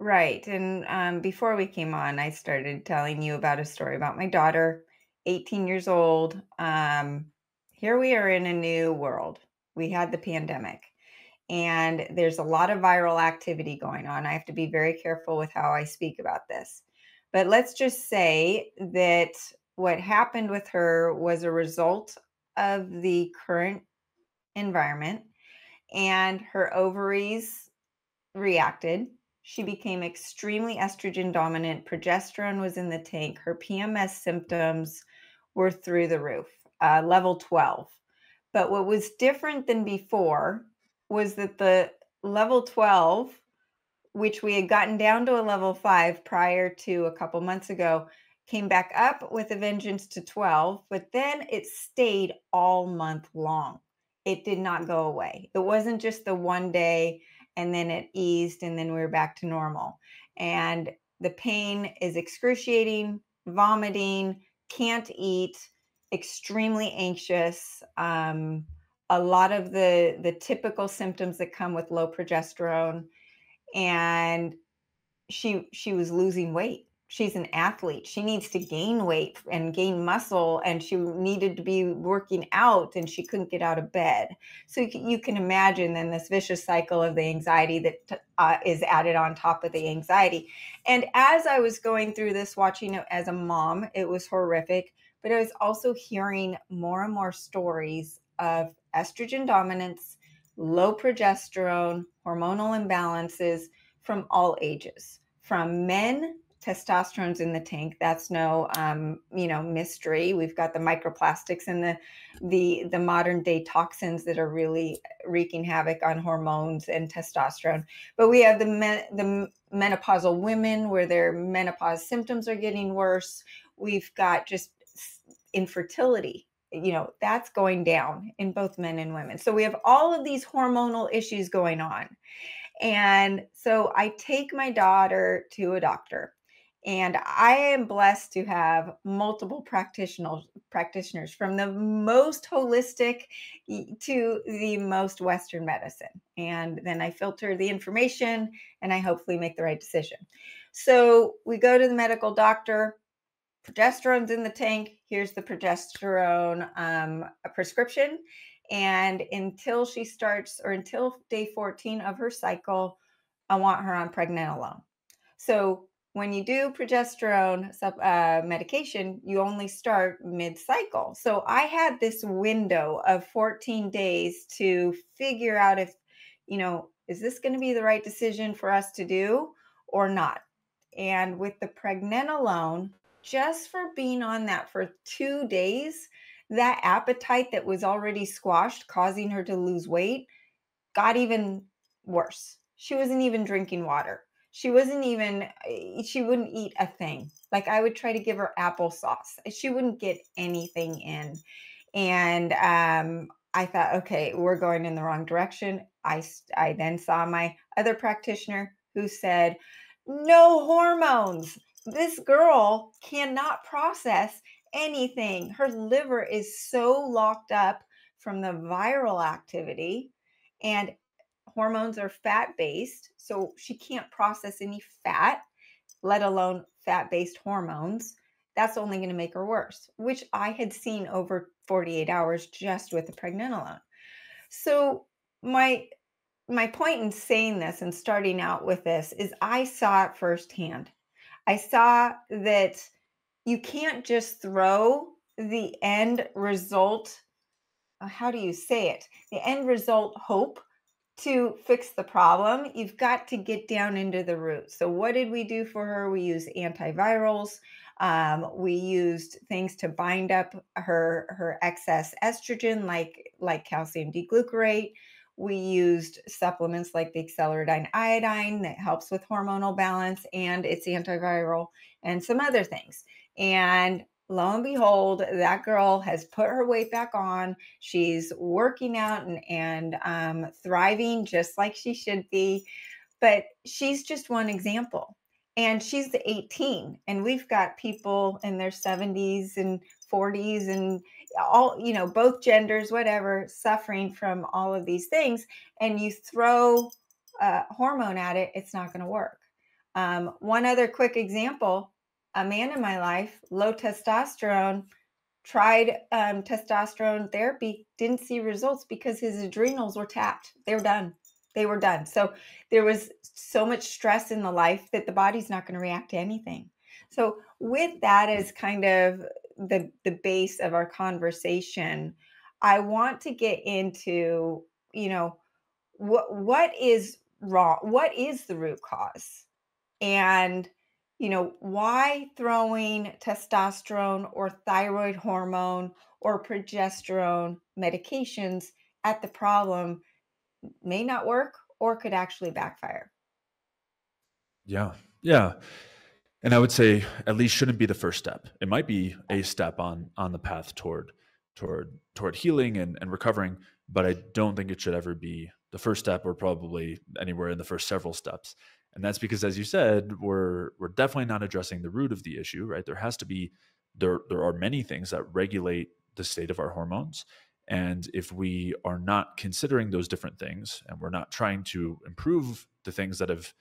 Right. And before we came on, I started telling you about a story about my daughter, 18 years old. Here we are in a new world. We had the pandemic, and there's a lot of viral activity going on. I have to be very careful with how I speak about this. But let's just say that what happened with her was a result of the current environment, and her ovaries reacted. She became extremely estrogen dominant. Progesterone was in the tank. Her PMS symptoms were through the roof, level 12. But what was different than before was that the level 12, which we had gotten down to a level 5 prior to a couple months ago, came back up with a vengeance to 12, but then it stayed all month long. It did not go away. It wasn't just the one day and then it eased and then we were back to normal. And the pain is excruciating, vomiting, can't eat, extremely anxious. A lot of the typical symptoms that come with low progesterone, and she was losing weight. She's an athlete. She needs to gain weight and gain muscle, and she needed to be working out, and she couldn't get out of bed. So you can imagine then this vicious cycle of the anxiety that is added on top of the anxiety. And as I was going through this, watching it as a mom, it was horrific. But I was also hearing more and more stories of estrogen dominance, low progesterone, hormonal imbalances from all ages. From men, testosterone's in the tank. That's no, mystery. We've got the microplastics and the modern day toxins that are really wreaking havoc on hormones and testosterone. But we have the menopausal women where their menopause symptoms are getting worse. We've got just infertility. That's going down in both men and women. So we have all of these hormonal issues going on. And so I take my daughter to a doctor, and I am blessed to have multiple practitioners from the most holistic to the most Western medicine. And then I filter the information and I hopefully make the right decision. So we go to the medical doctor. Progesterone's in the tank. Here's the progesterone a prescription. And until she starts, or until day 14 of her cycle, I want her on pregnenolone. So when you do progesterone medication, you only start mid-cycle. So I had this window of 14 days to figure out if, is this going to be the right decision for us to do or not? And with the pregnenolone, just for being on that for 2 days, that appetite that was already squashed, causing her to lose weight, got even worse. She wasn't even drinking water. She wouldn't eat a thing. Like I would try to give her applesauce. She wouldn't get anything in. And I thought, okay, we're going in the wrong direction. I then saw my other practitioner who said, no hormones. This girl cannot process anything. Her liver is so locked up from the viral activity, and hormones are fat based. So she can't process any fat, let alone fat based hormones. That's only going to make her worse, which I had seen over 48 hours just with the pregnenolone. So my my point in saying this and starting out with this is I saw it firsthand. I saw that you can't just throw the end result, how do you say it? The end result hope to fix the problem. You've got to get down into the root. So what did we do for her? We used antivirals. We used things to bind up her excess estrogen, like calcium D-glucarate. We used supplements like the acceleradine iodine that helps with hormonal balance, and it's antiviral, and some other things. And lo and behold, that girl has put her weight back on. She's working out and thriving just like she should be. But she's just one example. And she's the 18, and we've got people in their 70s and 40s and all, both genders, whatever, suffering from all of these things. And you throw hormone at it, it's not going to work. One other quick example, a man in my life, low testosterone, tried testosterone therapy, didn't see results because his adrenals were tapped. They were done. They were done. So there was so much stress in the life that the body's not going to react to anything. So with that as kind of the base of our conversation, I want to get into, you know, what is wrong? What is the root cause? And why throwing testosterone or thyroid hormone or progesterone medications at the problem may not work or could actually backfire. Yeah. Yeah. And I would say at least shouldn't be the first step. It might be a step on the path toward healing and recovering, but I don't think it should ever be the first step or probably anywhere in the first several steps. And that's because, as you said, we're definitely not addressing the root of the issue, right? There are many things that regulate the state of our hormones. And if we are not considering those different things and we're not trying to improve the things that have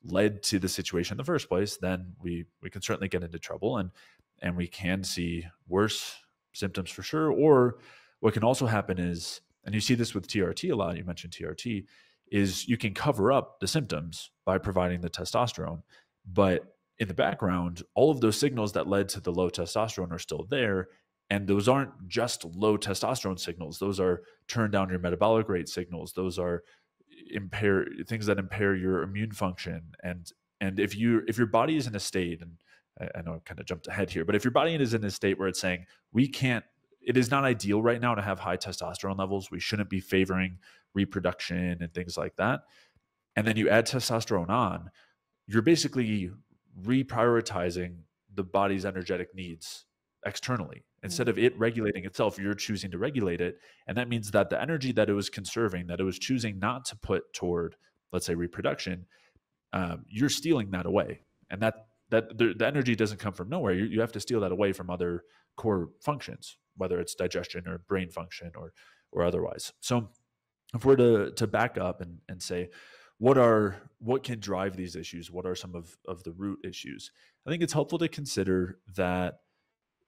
led to the situation in the first place, then we can certainly get into trouble and we can see worse symptoms for sure. Or what can also happen is, and you see this with TRT a lot, you mentioned TRT, is you can cover up the symptoms by providing the testosterone. But in the background, all of those signals that led to the low testosterone are still there. And those aren't just low testosterone signals. Those are turn down your metabolic rate signals. Those are impair things that impair your immune function. And if your body is in a state, and I know I kind of jumped ahead here, but if your body is in a state where it's saying we can't, it is not ideal right now to have high testosterone levels, we shouldn't be favoring reproduction and things like that, and then you add testosterone on, you're basically reprioritizing the body's energetic needs externally. Instead of it regulating itself, you're choosing to regulate it. And that means that the energy that it was conserving, that it was choosing not to put toward, let's say, reproduction, you're stealing that away. And the energy doesn't come from nowhere. You have to steal that away from other core functions, whether it's digestion or brain function or otherwise. So if we're to back up and say what can drive these issues, what are some of the root issues, I think it's helpful to consider that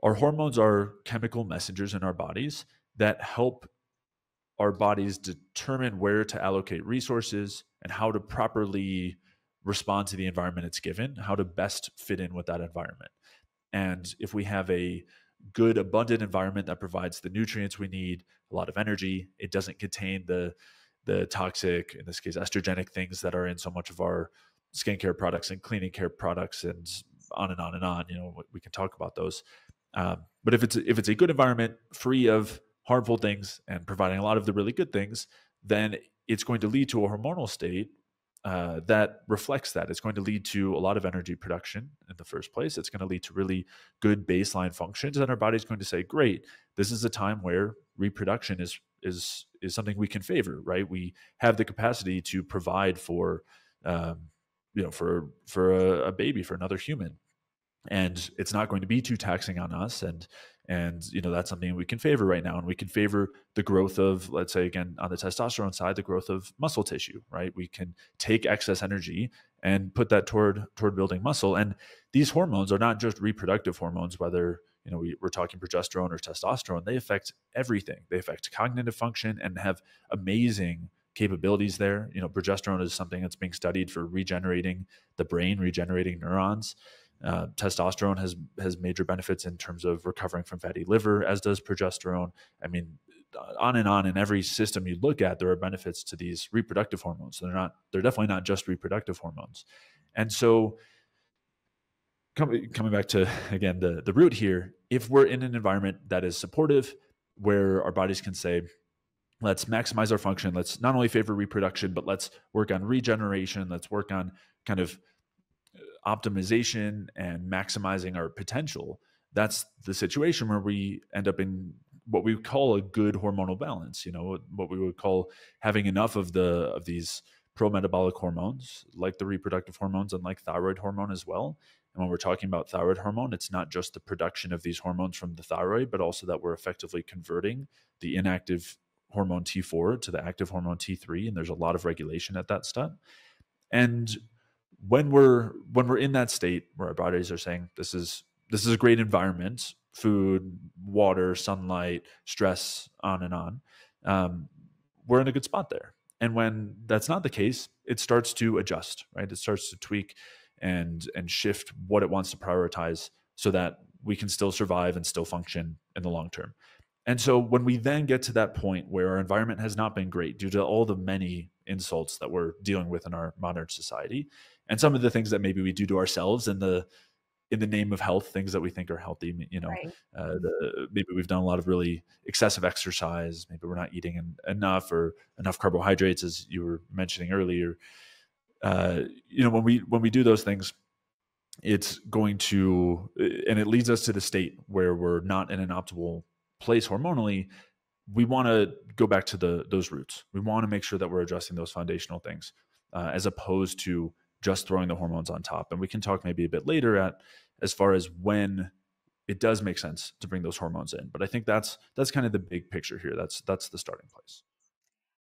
our hormones are chemical messengers in our bodies that help our bodies determine where to allocate resources and how to properly respond to the environment it's given, how to best fit in with that environment. And if we have a good, abundant environment that provides the nutrients we need, a lot of energy, it doesn't contain the toxic, in this case, estrogenic things that are in so much of our skincare products and cleaning care products, and on and on and on. We can talk about those. But if it's a good environment, free of harmful things and providing a lot of the really good things, then it's going to lead to a hormonal state that reflects that. It's going to lead to a lot of energy production in the first place. It's going to lead to really good baseline functions, and our body's going to say, "Great, this is a time where reproduction is something we can favor." Right? We have the capacity to provide for, for a baby, for another human, and it's not going to be too taxing on us, and that's something we can favor right now, and we can favor the growth of, let's say, again, on the testosterone side, the growth of muscle tissue. Right, we can take excess energy and put that toward building muscle. And these hormones are not just reproductive hormones, whether we're talking progesterone or testosterone. They affect everything. They affect cognitive function and have amazing capabilities there. Progesterone is something that's being studied for regenerating the brain, regenerating neurons. Testosterone has major benefits in terms of recovering from fatty liver, as does progesterone. I mean, on and on. In every system you look at, there are benefits to these reproductive hormones. They're definitely not just reproductive hormones. And so, coming back to, again, the root here, if we're in an environment that is supportive, where our bodies can say, let's maximize our function, let's not only favor reproduction, but let's work on regeneration, let's work on kind of optimization and maximizing our potential, that's the situation where we end up in what we call a good hormonal balance. What we would call having enough of these pro-metabolic hormones, like the reproductive hormones and like thyroid hormone as well. And when we're talking about thyroid hormone, it's not just the production of these hormones from the thyroid, but also that we're effectively converting the inactive hormone T4 to the active hormone T3. And there's a lot of regulation at that step. And When we're in that state where our bodies are saying this is a great environment, food, water, sunlight, stress, on and on, um, we're in a good spot there. And when that's not the case, it starts to adjust, right? It starts to tweak and shift what it wants to prioritize so that we can still survive and still function in the long term. And so when we then get to that point where our environment has not been great due to all the many insults that we're dealing with in our modern society, and some of the things that maybe we do to ourselves in the name of health, things that we think are healthy, Right. maybe we've done a lot of really excessive exercise, maybe we're not eating enough or enough carbohydrates, as you were mentioning earlier. When we do those things, it's going to, and it leads us to the state where we're not in an optimal place hormonally. We want to go back to those roots. We want to make sure that we're addressing those foundational things, as opposed to just throwing the hormones on top. And we can talk maybe a bit later at as far as when it does make sense to bring those hormones in. But I think that's kind of the big picture here. That's the starting place.